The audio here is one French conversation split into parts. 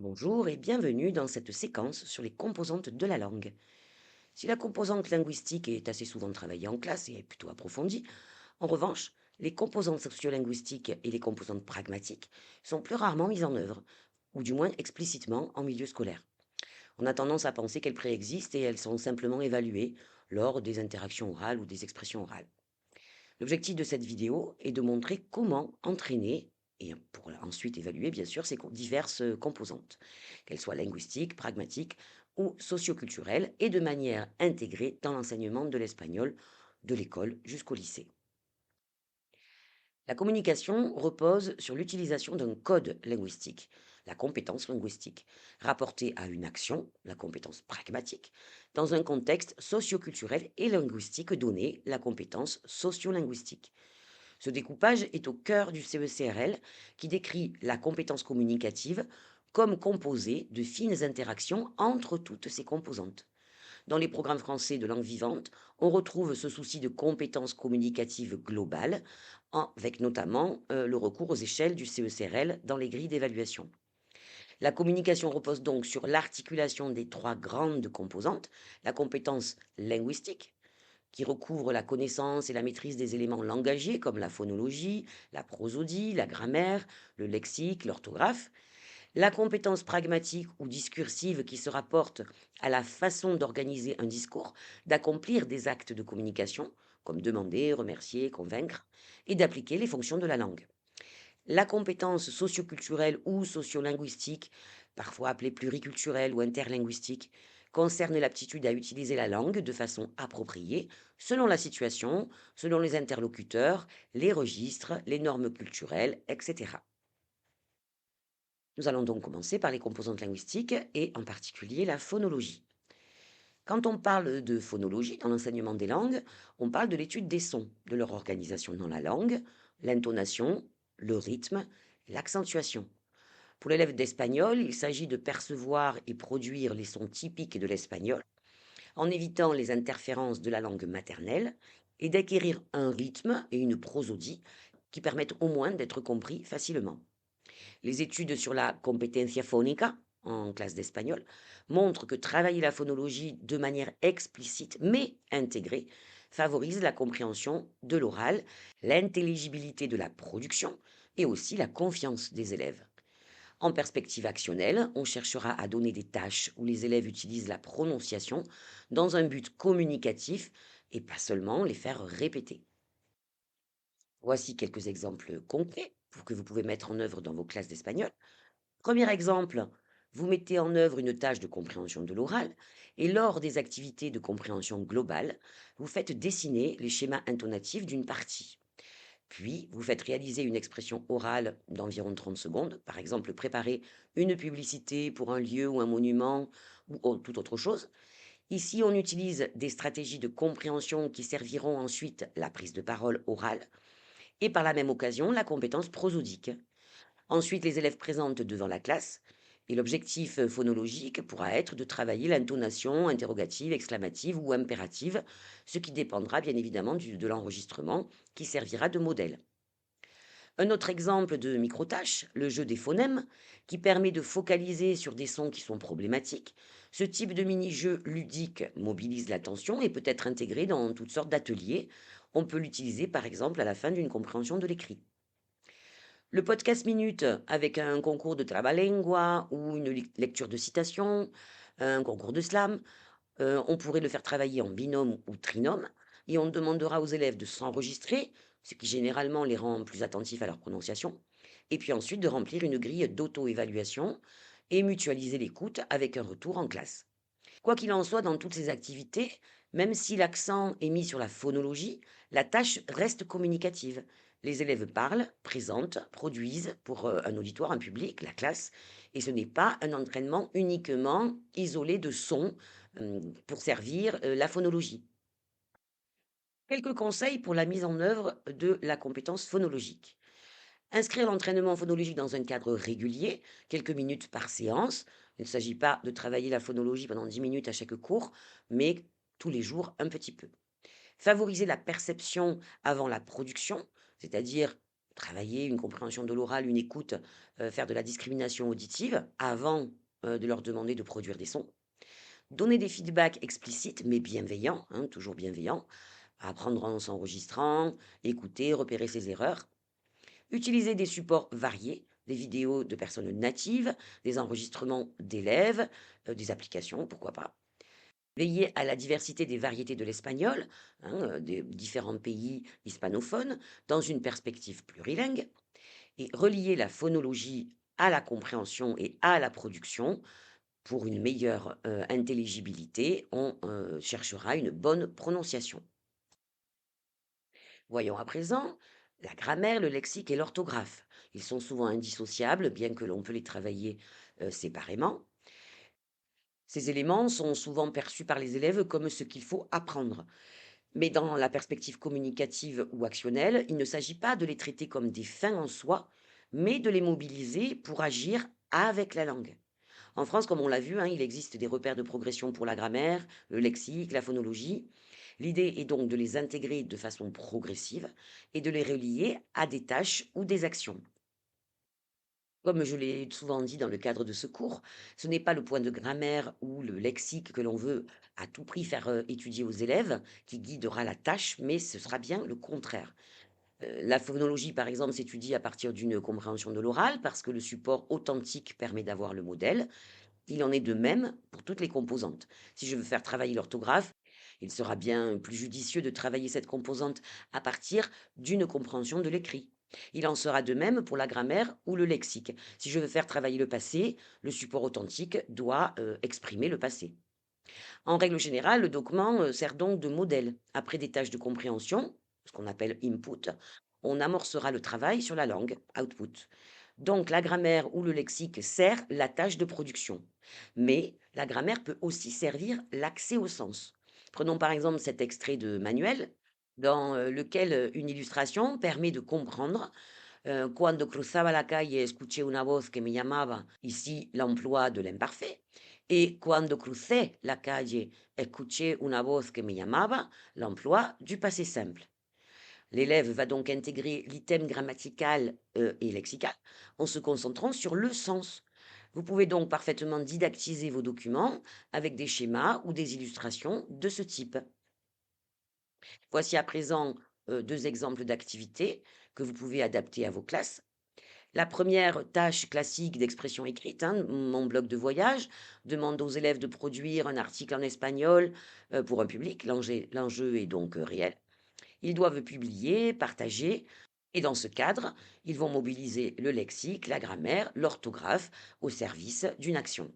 Bonjour et bienvenue dans cette séquence sur les composantes de la langue. Si la composante linguistique est assez souvent travaillée en classe et est plutôt approfondie, en revanche, les composantes sociolinguistiques et les composantes pragmatiques sont plus rarement mises en œuvre, ou du moins explicitement en milieu scolaire. On a tendance à penser qu'elles préexistent et elles sont simplement évaluées lors des interactions orales ou des expressions orales. L'objectif de cette vidéo est de montrer comment entraîner, et pour ensuite évaluer bien sûr ces diverses composantes, qu'elles soient linguistiques, pragmatiques ou socioculturelles, et de manière intégrée dans l'enseignement de l'espagnol de l'école jusqu'au lycée. La communication repose sur l'utilisation d'un code linguistique, la compétence linguistique, rapportée à une action, la compétence pragmatique, dans un contexte socioculturel et linguistique donné, la compétence sociolinguistique. Ce découpage est au cœur du CECRL qui décrit la compétence communicative comme composée de fines interactions entre toutes ces composantes. Dans les programmes français de langue vivante, on retrouve ce souci de compétences communicatives globales, avec notamment le recours aux échelles du CECRL dans les grilles d'évaluation. La communication repose donc sur l'articulation des trois grandes composantes, la compétence linguistique, qui recouvre la connaissance et la maîtrise des éléments langagiers comme la phonologie, la prosodie, la grammaire, le lexique, l'orthographe, la compétence pragmatique ou discursive qui se rapporte à la façon d'organiser un discours, d'accomplir des actes de communication, comme demander, remercier, convaincre, et d'appliquer les fonctions de la langue. La compétence socioculturelle ou sociolinguistique, parfois appelée pluriculturelle ou interlinguistique, concerne l'aptitude à utiliser la langue de façon appropriée, selon la situation, selon les interlocuteurs, les registres, les normes culturelles, etc. Nous allons donc commencer par les composantes linguistiques et en particulier la phonologie. Quand on parle de phonologie dans l'enseignement des langues, on parle de l'étude des sons, de leur organisation dans la langue, l'intonation, le rythme, l'accentuation. Pour l'élève d'espagnol, il s'agit de percevoir et produire les sons typiques de l'espagnol en évitant les interférences de la langue maternelle et d'acquérir un rythme et une prosodie qui permettent au moins d'être compris facilement. Les études sur la competencia fónica en classe d'espagnol montrent que travailler la phonologie de manière explicite mais intégrée favorise la compréhension de l'oral, l'intelligibilité de la production et aussi la confiance des élèves. En perspective actionnelle, on cherchera à donner des tâches où les élèves utilisent la prononciation dans un but communicatif et pas seulement les faire répéter. Voici quelques exemples concrets pour que vous pouvez mettre en œuvre dans vos classes d'espagnol. Premier exemple, vous mettez en œuvre une tâche de compréhension de l'oral et lors des activités de compréhension globale, vous faites dessiner les schémas intonatifs d'une partie. Puis, vous faites réaliser une expression orale d'environ 30 secondes, par exemple préparer une publicité pour un lieu ou un monument ou toute autre chose. Ici, on utilise des stratégies de compréhension qui serviront ensuite la prise de parole orale et par la même occasion la compétence prosodique. Ensuite, les élèves présentent devant la classe et l'objectif phonologique pourra être de travailler l'intonation interrogative, exclamative ou impérative, ce qui dépendra bien évidemment de l'enregistrement qui servira de modèle. Un autre exemple de micro-tâche, le jeu des phonèmes, qui permet de focaliser sur des sons qui sont problématiques. Ce type de mini-jeu ludique mobilise l'attention et peut être intégré dans toutes sortes d'ateliers. On peut l'utiliser par exemple à la fin d'une compréhension de l'écrit. Le podcast minute avec un concours de trabalengua ou une lecture de citation, un concours de slam, on pourrait le faire travailler en binôme ou trinôme et on demandera aux élèves de s'enregistrer, ce qui généralement les rend plus attentifs à leur prononciation, et puis ensuite de remplir une grille d'auto-évaluation et mutualiser l'écoute avec un retour en classe. Quoi qu'il en soit, dans toutes ces activités, même si l'accent est mis sur la phonologie, la tâche reste communicative. Les élèves parlent, présentent, produisent pour un auditoire, un public, la classe, et ce n'est pas un entraînement uniquement isolé de sons pour servir la phonologie. Quelques conseils pour la mise en œuvre de la compétence phonologique. Inscrire l'entraînement phonologique dans un cadre régulier, quelques minutes par séance. Il ne s'agit pas de travailler la phonologie pendant 10 minutes à chaque cours, mais tous les jours un petit peu. Favoriser la perception avant la production, c'est-à-dire Travailler une compréhension de l'oral, une écoute, faire de la discrimination auditive avant, de leur demander de produire des sons. Donner des feedbacks explicites mais bienveillants, hein, toujours bienveillants, apprendre en s'enregistrant, écouter, repérer ses erreurs. Utiliser des supports variés, des vidéos de personnes natives, des enregistrements d'élèves, des applications, pourquoi pas. Veiller à la diversité des variétés de l'espagnol, hein, des différents pays hispanophones, dans une perspective plurilingue, et relier la phonologie à la compréhension et à la production. Pour une meilleure intelligibilité, on cherchera une bonne prononciation. Voyons à présent la grammaire, le lexique et l'orthographe. Ils sont souvent indissociables, bien que l'on peut les travailler séparément. Ces éléments sont souvent perçus par les élèves comme ce qu'il faut apprendre. Mais dans la perspective communicative ou actionnelle, il ne s'agit pas de les traiter comme des fins en soi, mais de les mobiliser pour agir avec la langue. En France, comme on l'a vu, hein, il existe des repères de progression pour la grammaire, le lexique, la phonologie. L'idée est donc de les intégrer de façon progressive et de les relier à des tâches ou des actions. Comme je l'ai souvent dit dans le cadre de ce cours, ce n'est pas le point de grammaire ou le lexique que l'on veut à tout prix faire étudier aux élèves qui guidera la tâche, mais ce sera bien le contraire. La phonologie, par exemple, s'étudie à partir d'une compréhension de l'oral parce que le support authentique permet d'avoir le modèle. Il en est de même pour toutes les composantes. Si je veux faire travailler l'orthographe, il sera bien plus judicieux de travailler cette composante à partir d'une compréhension de l'écrit. Il en sera de même pour la grammaire ou le lexique. Si je veux faire travailler le passé, le support authentique doit exprimer le passé. En règle générale, le document sert donc de modèle. Après des tâches de compréhension, ce qu'on appelle input, on amorcera le travail sur la langue, output. Donc la grammaire ou le lexique sert la tâche de production. Mais la grammaire peut aussi servir l'accès au sens. Prenons par exemple cet extrait de manuel dans lequel une illustration permet de comprendre Cuando cruzaba la calle escuché una voz que me llamaba, ici l'emploi de l'imparfait, et cuando crucé la calle escuché una voz que me llamaba, l'emploi du passé simple. L'élève va donc intégrer l'item grammatical et lexical en se concentrant sur le sens. Vous pouvez donc parfaitement didactiser vos documents avec des schémas ou des illustrations de ce type. Voici à présent deux exemples d'activités que vous pouvez adapter à vos classes. La première tâche classique d'expression écrite, hein, mon blog de voyage, demande aux élèves de produire un article en espagnol pour un public. L'enjeu est donc réel. Ils doivent publier, partager, et dans ce cadre, ils vont mobiliser le lexique, la grammaire, l'orthographe au service d'une action.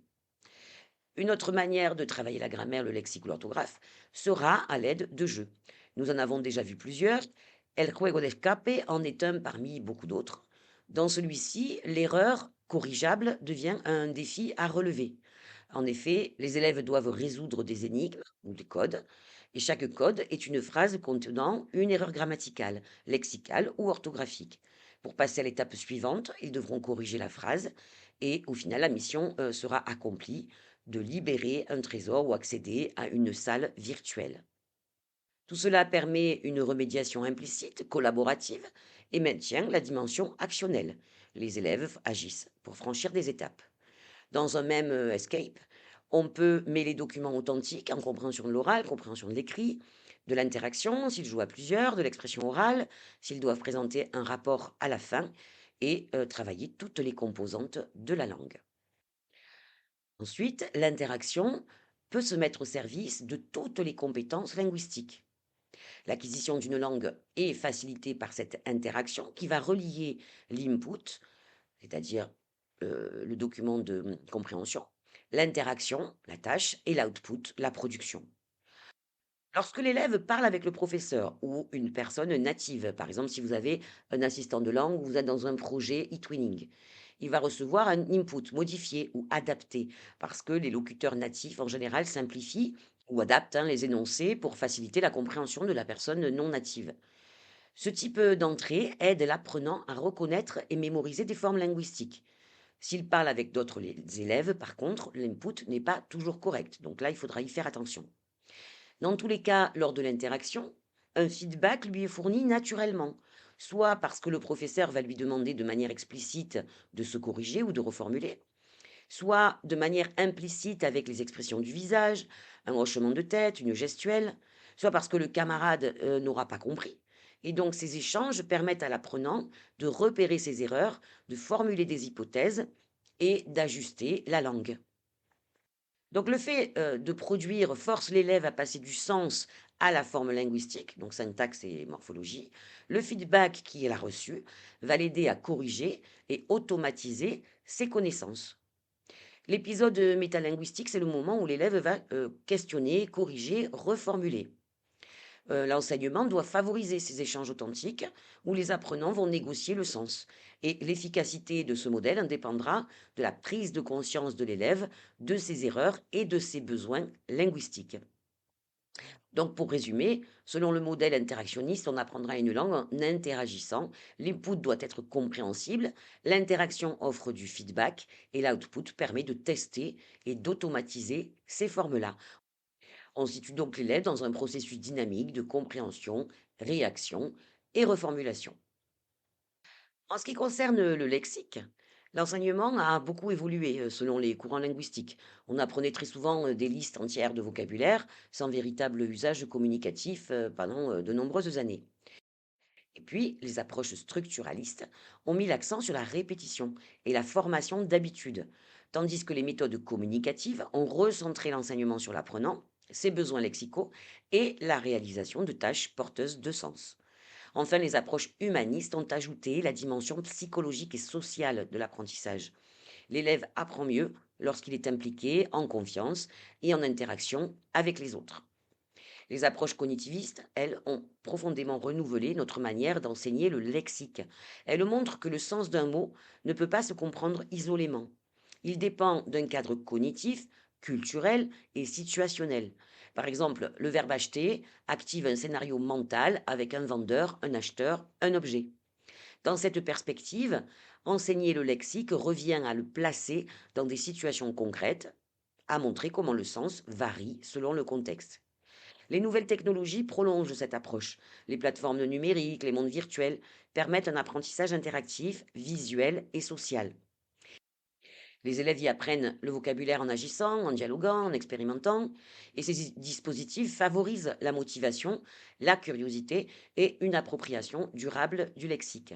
Une autre manière de travailler la grammaire, le lexique ou l'orthographe sera à l'aide de jeux. Nous en avons déjà vu plusieurs. El juego de escape en est un parmi beaucoup d'autres. Dans celui-ci, l'erreur corrigeable devient un défi à relever. En effet, les élèves doivent résoudre des énigmes ou des codes, et chaque code est une phrase contenant une erreur grammaticale, lexicale ou orthographique. Pour passer à l'étape suivante, ils devront corriger la phrase, et au final, la mission sera accomplie de libérer un trésor ou accéder à une salle virtuelle. Tout cela permet une remédiation implicite, collaborative, et maintient la dimension actionnelle. Les élèves agissent pour franchir des étapes. Dans un même escape, on peut mêler documents authentiques en compréhension de l'oral, compréhension de l'écrit, de l'interaction, s'ils jouent à plusieurs, de l'expression orale, s'ils doivent présenter un rapport à la fin, et travailler toutes les composantes de la langue. Ensuite, l'interaction peut se mettre au service de toutes les compétences linguistiques. L'acquisition d'une langue est facilitée par cette interaction qui va relier l'input, c'est-à-dire le document de compréhension, l'interaction, la tâche, et l'output, la production. Lorsque l'élève parle avec le professeur ou une personne native, par exemple si vous avez un assistant de langue ou vous êtes dans un projet e-twinning, il va recevoir un input modifié ou adapté parce que les locuteurs natifs en général simplifient ou adaptent, hein, les énoncés pour faciliter la compréhension de la personne non native. Ce type d'entrée aide l'apprenant à reconnaître et mémoriser des formes linguistiques. S'il parle avec d'autres élèves, par contre, l'input n'est pas toujours correct. Donc là, il faudra y faire attention. Dans tous les cas, lors de l'interaction, un feedback lui est fourni naturellement. soit parce que le professeur va lui demander de manière explicite de se corriger ou de reformuler, soit de manière implicite avec les expressions du visage, un hochement de tête, une gestuelle, soit parce que le camarade n'aura pas compris. Et donc ces échanges permettent à l'apprenant de repérer ses erreurs, de formuler des hypothèses et d'ajuster la langue. Donc le fait de produire force l'élève à passer du sens à la forme linguistique, donc syntaxe et morphologie. Le feedback qu'il a reçu va l'aider à corriger et automatiser ses connaissances. L'épisode métalinguistique, c'est le moment où l'élève va questionner, corriger, reformuler. L'enseignement doit favoriser ces échanges authentiques où les apprenants vont négocier le sens. Et l'efficacité de ce modèle en dépendra de la prise de conscience de l'élève, de ses erreurs et de ses besoins linguistiques. Donc, pour résumer, selon le modèle interactionniste, on apprendra une langue en interagissant. L'input doit être compréhensible, l'interaction offre du feedback et l'output permet de tester et d'automatiser ces formes-là. On situe donc l'élève dans un processus dynamique de compréhension, réaction et reformulation. En ce qui concerne le lexique, l'enseignement a beaucoup évolué selon les courants linguistiques. On apprenait très souvent des listes entières de vocabulaire sans véritable usage communicatif pendant de nombreuses années. Et puis, les approches structuralistes ont mis l'accent sur la répétition et la formation d'habitudes, tandis que les méthodes communicatives ont recentré l'enseignement sur l'apprenant, ses besoins lexicaux et la réalisation de tâches porteuses de sens. Enfin, les approches humanistes ont ajouté la dimension psychologique et sociale de l'apprentissage. L'élève apprend mieux lorsqu'il est impliqué, en confiance et en interaction avec les autres. Les approches cognitivistes, elles, ont profondément renouvelé notre manière d'enseigner le lexique. Elles montrent que le sens d'un mot ne peut pas se comprendre isolément. Il dépend d'un cadre cognitif, culturel et situationnel. Par exemple, le verbe acheter active un scénario mental avec un vendeur, un acheteur, un objet. Dans cette perspective, enseigner le lexique revient à le placer dans des situations concrètes, à montrer comment le sens varie selon le contexte. Les nouvelles technologies prolongent cette approche. Les plateformes numériques, les mondes virtuels permettent un apprentissage interactif, visuel et social. Les élèves y apprennent le vocabulaire en agissant, en dialoguant, en expérimentant, et ces dispositifs favorisent la motivation, la curiosité et une appropriation durable du lexique.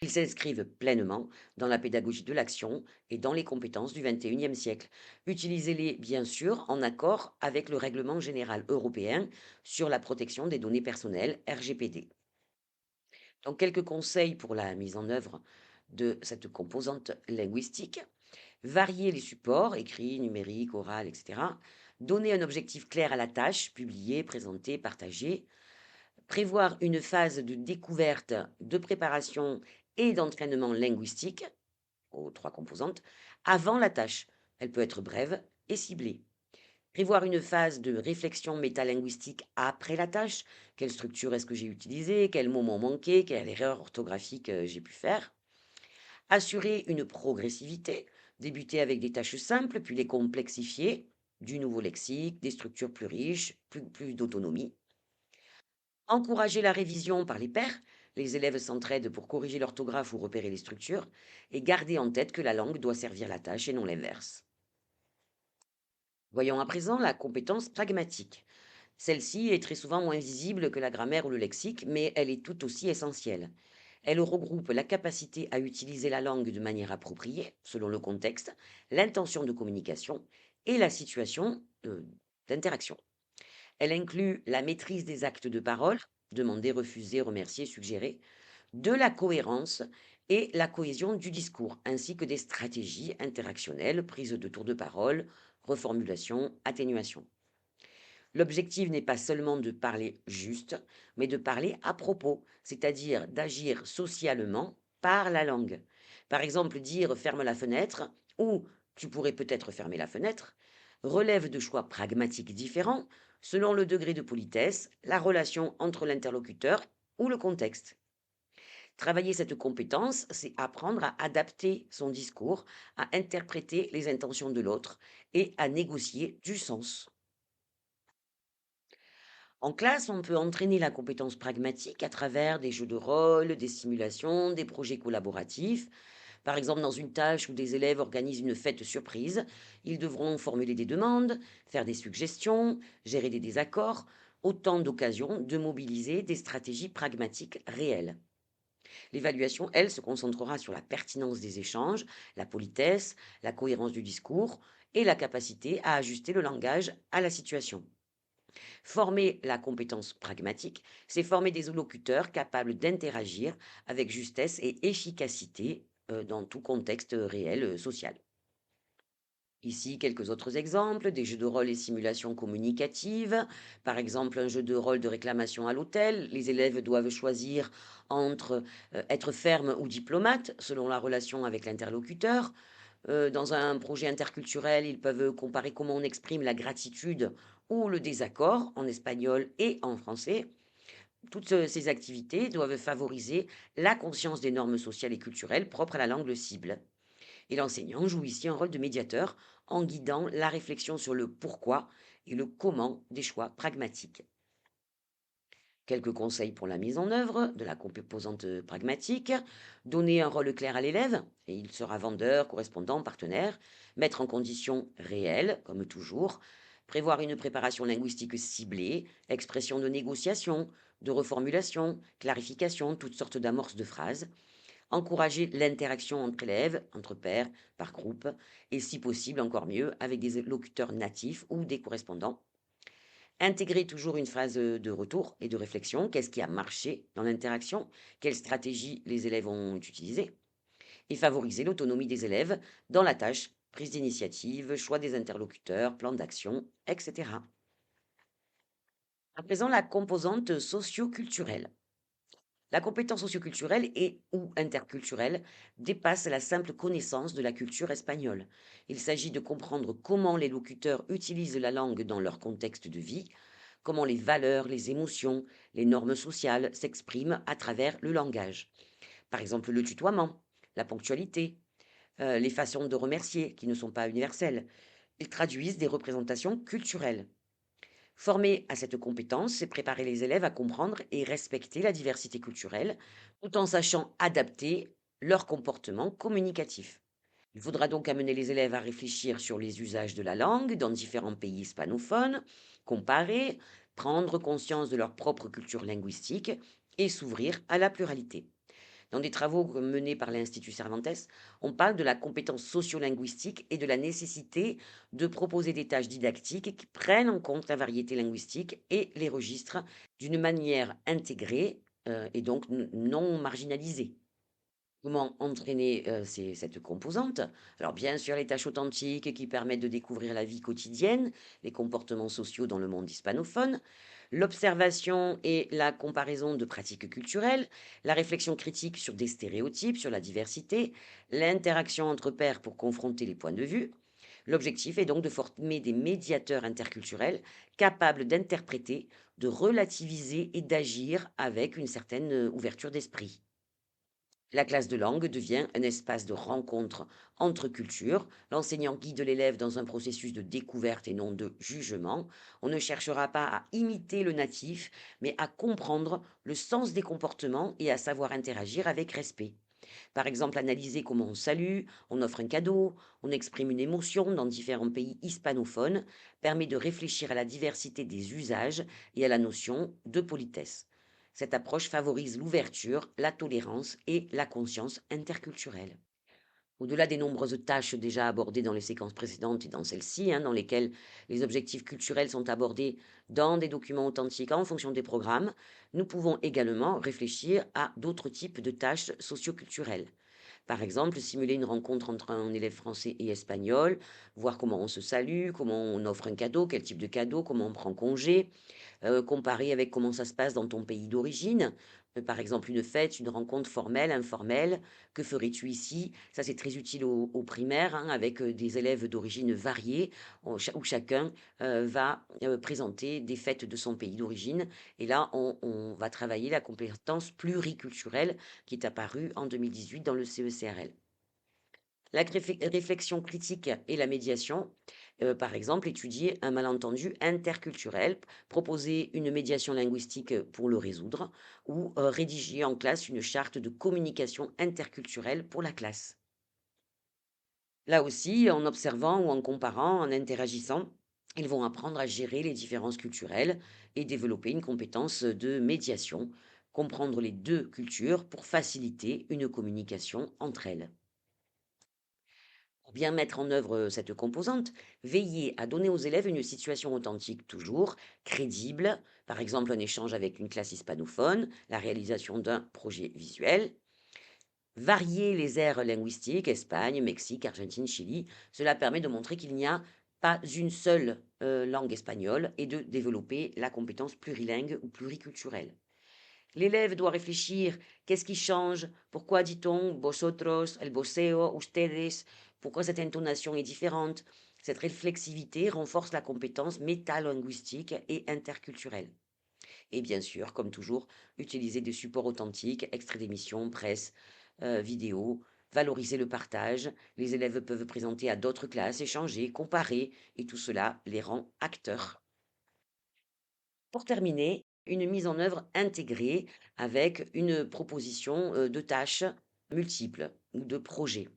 Ils s'inscrivent pleinement dans la pédagogie de l'action et dans les compétences du XXIe siècle. Utilisez-les bien sûr en accord avec le règlement général européen sur la protection des données personnelles RGPD. Donc quelques conseils pour la mise en œuvre de cette composante linguistique. Varier les supports, écrits, numériques, oral, etc. Donner un objectif clair à la tâche, publier, présenter, partager. Prévoir une phase de découverte, de préparation et d'entraînement linguistique, aux 3 composantes, avant la tâche. Elle peut être brève et ciblée. Prévoir une phase de réflexion métalinguistique après la tâche. Quelle structure est-ce que j'ai utilisée? Quels mots m'ont manqué? Quelle erreur orthographique j'ai pu faire? Assurer une progressivité. Débuter avec des tâches simples, puis les complexifier. Du nouveau lexique, des structures plus riches, plus d'autonomie. Encourager la révision par les pairs, les élèves s'entraident pour corriger l'orthographe ou repérer les structures, et garder en tête que la langue doit servir la tâche et non l'inverse. Voyons à présent la compétence pragmatique. Celle-ci est très souvent moins visible que la grammaire ou le lexique, mais elle est tout aussi essentielle. Elle regroupe la capacité à utiliser la langue de manière appropriée, selon le contexte, l'intention de communication et la situation d'interaction. Elle inclut la maîtrise des actes de parole, demander, refuser, remercier, suggérer, de la cohérence et la cohésion du discours, ainsi que des stratégies interactionnelles, prise de tours de parole, reformulation, atténuation. L'objectif n'est pas seulement de parler juste, mais de parler à propos, c'est-à-dire d'agir socialement par la langue. Par exemple, dire ferme la fenêtre ou tu pourrais peut-être fermer la fenêtre relève de choix pragmatiques différents selon le degré de politesse, la relation entre l'interlocuteur ou le contexte. Travailler cette compétence, c'est apprendre à adapter son discours, à interpréter les intentions de l'autre et à négocier du sens. En classe, on peut entraîner la compétence pragmatique à travers des jeux de rôle, des simulations, des projets collaboratifs. Par exemple, dans une tâche où des élèves organisent une fête surprise, ils devront formuler des demandes, faire des suggestions, gérer des désaccords, autant d'occasions de mobiliser des stratégies pragmatiques réelles. L'évaluation, elle, se concentrera sur la pertinence des échanges, la politesse, la cohérence du discours et la capacité à ajuster le langage à la situation. Former la compétence pragmatique, c'est former des locuteurs capables d'interagir avec justesse et efficacité dans tout contexte réel social. Ici, quelques autres exemples, des jeux de rôle et simulations communicatives. Par exemple, un jeu de rôle de réclamation à l'hôtel. Les élèves doivent choisir entre être ferme ou diplomate selon la relation avec l'interlocuteur. Dans un projet interculturel, ils peuvent comparer comment on exprime la gratitude ou le désaccord en espagnol et en français. Toutes ces activités doivent favoriser la conscience des normes sociales et culturelles propres à la langue cible. Et l'enseignant joue ici un rôle de médiateur en guidant la réflexion sur le pourquoi et le comment des choix pragmatiques. Quelques conseils pour la mise en œuvre de la composante pragmatique. Donner un rôle clair à l'élève, et il sera vendeur, correspondant, partenaire. Mettre en conditions réelles, comme toujours. Prévoir une préparation linguistique ciblée, expression de négociation, de reformulation, clarification, toutes sortes d'amorces de phrases. Encourager l'interaction entre élèves, entre pairs, par groupe, et si possible, encore mieux, avec des locuteurs natifs ou des correspondants. Intégrer toujours une phase de retour et de réflexion. Qu'est-ce qui a marché dans l'interaction? Quelles stratégies les élèves ont utilisées? Et favoriser l'autonomie des élèves dans la tâche, prise d'initiative, choix des interlocuteurs, plan d'action, etc. À présent, la composante socio-culturelle. La compétence socioculturelle et ou interculturelle dépasse la simple connaissance de la culture espagnole. Il s'agit de comprendre comment les locuteurs utilisent la langue dans leur contexte de vie, comment les valeurs, les émotions, les normes sociales s'expriment à travers le langage. Par exemple, le tutoiement, la ponctualité, les façons de remercier qui ne sont pas universelles. Ils traduisent des représentations culturelles. Former à cette compétence, c'est préparer les élèves à comprendre et respecter la diversité culturelle, tout en sachant adapter leur comportement communicatif. Il faudra donc amener les élèves à réfléchir sur les usages de la langue dans différents pays hispanophones, comparer, prendre conscience de leur propre culture linguistique et s'ouvrir à la pluralité. Dans des travaux menés par l'Institut Cervantes, on parle de la compétence sociolinguistique et de la nécessité de proposer des tâches didactiques qui prennent en compte la variété linguistique et les registres d'une manière intégrée et donc non marginalisée. Comment entraîner cette composante? Alors bien sûr, les tâches authentiques qui permettent de découvrir la vie quotidienne, les comportements sociaux dans le monde hispanophone, l'observation et la comparaison de pratiques culturelles, la réflexion critique sur des stéréotypes, sur la diversité, l'interaction entre pairs pour confronter les points de vue. L'objectif est donc de former des médiateurs interculturels capables d'interpréter, de relativiser et d'agir avec une certaine ouverture d'esprit. La classe de langue devient un espace de rencontre entre cultures. L'enseignant guide l'élève dans un processus de découverte et non de jugement. On ne cherchera pas à imiter le natif, mais à comprendre le sens des comportements et à savoir interagir avec respect. Par exemple, analyser comment on salue, on offre un cadeau, on exprime une émotion dans différents pays hispanophones permet de réfléchir à la diversité des usages et à la notion de politesse. Cette approche favorise l'ouverture, la tolérance et la conscience interculturelle. Au-delà des nombreuses tâches déjà abordées dans les séquences précédentes et dans celle-ci, dans lesquelles les objectifs culturels sont abordés dans des documents authentiques en fonction des programmes, nous pouvons également réfléchir à d'autres types de tâches socioculturelles. Par exemple, simuler une rencontre entre un élève français et espagnol, voir comment on se salue, comment on offre un cadeau, quel type de cadeau, comment on prend congé, comparer avec comment ça se passe dans ton pays d'origine. Par exemple, une fête, une rencontre formelle, informelle. Que ferais-tu ici? Ça, c'est très utile au primaire, avec des élèves d'origine variée, où chacun va présenter des fêtes de son pays d'origine. Et là, on va travailler la compétence pluriculturelle qui est apparue en 2018 dans le CECRL. La réflexion critique et la médiation, par exemple, étudier un malentendu interculturel, proposer une médiation linguistique pour le résoudre ou rédiger en classe une charte de communication interculturelle pour la classe. Là aussi, en observant ou en comparant, en interagissant, ils vont apprendre à gérer les différences culturelles et développer une compétence de médiation, comprendre les deux cultures pour faciliter une communication entre elles. Pour bien mettre en œuvre cette composante, veillez à donner aux élèves une situation authentique toujours, crédible, par exemple un échange avec une classe hispanophone, la réalisation d'un projet visuel. Varier les aires linguistiques, Espagne, Mexique, Argentine, Chili, cela permet de montrer qu'il n'y a pas une seule langue espagnole et de développer la compétence plurilingue ou pluriculturelle. L'élève doit réfléchir, qu'est-ce qui change? Pourquoi dit-on vosotros, el voseo, ustedes? Pourquoi cette intonation est différente? Cette réflexivité renforce la compétence métalinguistique et interculturelle. Et bien sûr, comme toujours, utiliser des supports authentiques, extraits d'émissions, presse, vidéos, valoriser le partage. Les élèves peuvent présenter à d'autres classes, échanger, comparer, et tout cela les rend acteurs. Pour terminer, une mise en œuvre intégrée avec une proposition de tâches multiples ou de projets.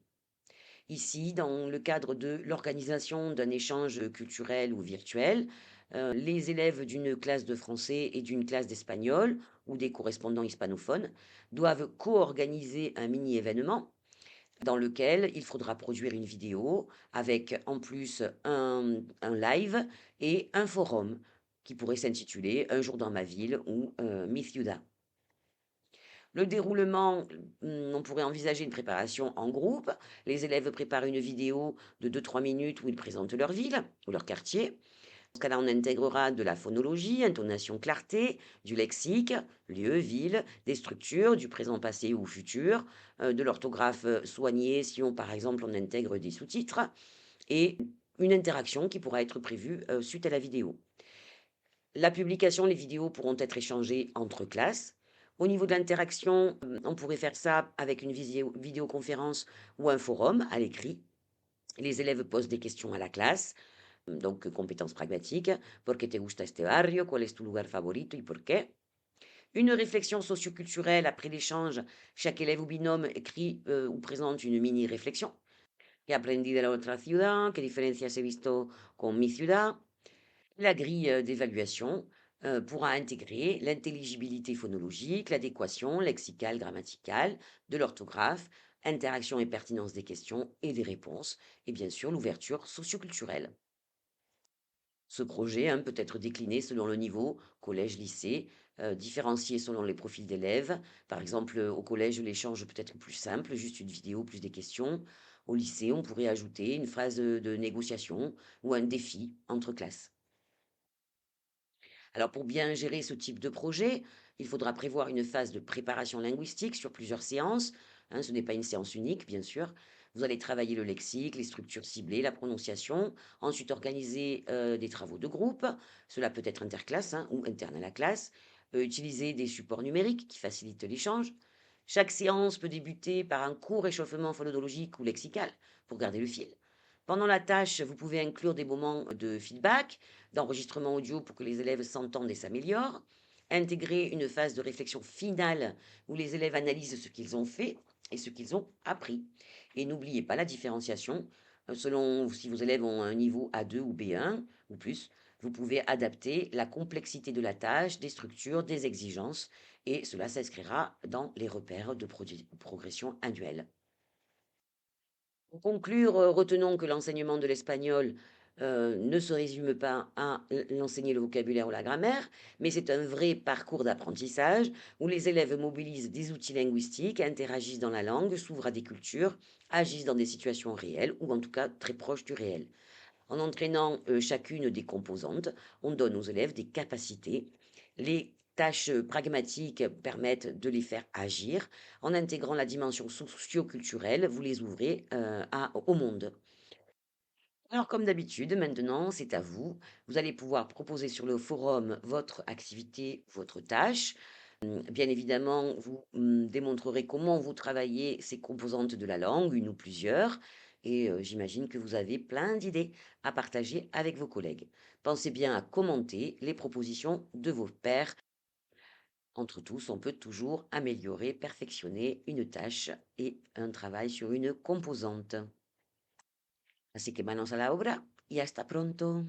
Ici, dans le cadre de l'organisation d'un échange culturel ou virtuel, les élèves d'une classe de français et d'une classe d'espagnol ou des correspondants hispanophones doivent co-organiser un mini-événement dans lequel il faudra produire une vidéo avec en plus un live et un forum qui pourrait s'intituler Un jour dans ma ville ou Mi Ciudad. Le déroulement, on pourrait envisager une préparation en groupe. Les élèves préparent une vidéo de 2-3 minutes où ils présentent leur ville ou leur quartier. Dans ce cas-là, on intégrera de la phonologie, intonation, clarté, du lexique, lieu, ville, des structures, du présent, passé ou futur, de l'orthographe soignée si on, par exemple, on intègre des sous-titres, et une interaction qui pourra être prévue suite à la vidéo. La publication, les vidéos pourront être échangées entre classes. Au niveau de l'interaction, on pourrait faire ça avec une vidéoconférence ou un forum à l'écrit. Les élèves posent des questions à la classe, donc compétences pragmatiques. ¿Por qué te gusta este barrio? ¿Cuál es tu lugar favorito y por qué? Une réflexion socioculturelle après l'échange. Chaque élève ou binôme écrit ou présente une mini-réflexion. ¿Qué aprendí de la otra ciudad? ¿Qué diferencias he visto con mi ciudad? La grille d'évaluation pourra intégrer l'intelligibilité phonologique, l'adéquation lexicale, grammaticale, de l'orthographe, interaction et pertinence des questions et des réponses, et bien sûr l'ouverture socioculturelle. Ce projet peut être décliné selon le niveau, collège, lycée, différencié selon les profils d'élèves. Par exemple, au collège, l'échange peut être plus simple, juste une vidéo plus des questions. Au lycée, on pourrait ajouter une phase de négociation ou un défi entre classes. Alors pour bien gérer ce type de projet, il faudra prévoir une phase de préparation linguistique sur plusieurs séances. Ce n'est pas une séance unique, bien sûr. Vous allez travailler le lexique, les structures ciblées, la prononciation. Ensuite, organiser des travaux de groupe. Cela peut être interclasse ou interne à la classe. Utiliser des supports numériques qui facilitent l'échange. Chaque séance peut débuter par un court échauffement phonologique ou lexical pour garder le fil. Pendant la tâche, vous pouvez inclure des moments de feedback, d'enregistrement audio pour que les élèves s'entendent et s'améliorent, intégrer une phase de réflexion finale où les élèves analysent ce qu'ils ont fait et ce qu'ils ont appris. Et n'oubliez pas la différenciation. Selon si vos élèves ont un niveau A2 ou B1 ou plus, vous pouvez adapter la complexité de la tâche, des structures, des exigences, et cela s'inscrira dans les repères de progression annuelle. Pour conclure, retenons que l'enseignement de l'espagnol ne se résume pas à l'enseigner le vocabulaire ou la grammaire, mais c'est un vrai parcours d'apprentissage où les élèves mobilisent des outils linguistiques, interagissent dans la langue, s'ouvrent à des cultures, agissent dans des situations réelles ou en tout cas très proches du réel. En entraînant chacune des composantes, on donne aux élèves des capacités. Les tâches pragmatiques permettent de les faire agir. En intégrant la dimension socio-culturelle, vous les ouvrez au monde. Alors, comme d'habitude, maintenant, c'est à vous. Vous allez pouvoir proposer sur le forum votre activité, votre tâche. Bien évidemment, vous démontrerez comment vous travaillez ces composantes de la langue, une ou plusieurs, et j'imagine que vous avez plein d'idées à partager avec vos collègues. Pensez bien à commenter les propositions de vos pairs. Entre tous, on peut toujours améliorer, perfectionner une tâche et un travail sur une composante. Así que manos a la obra y hasta pronto.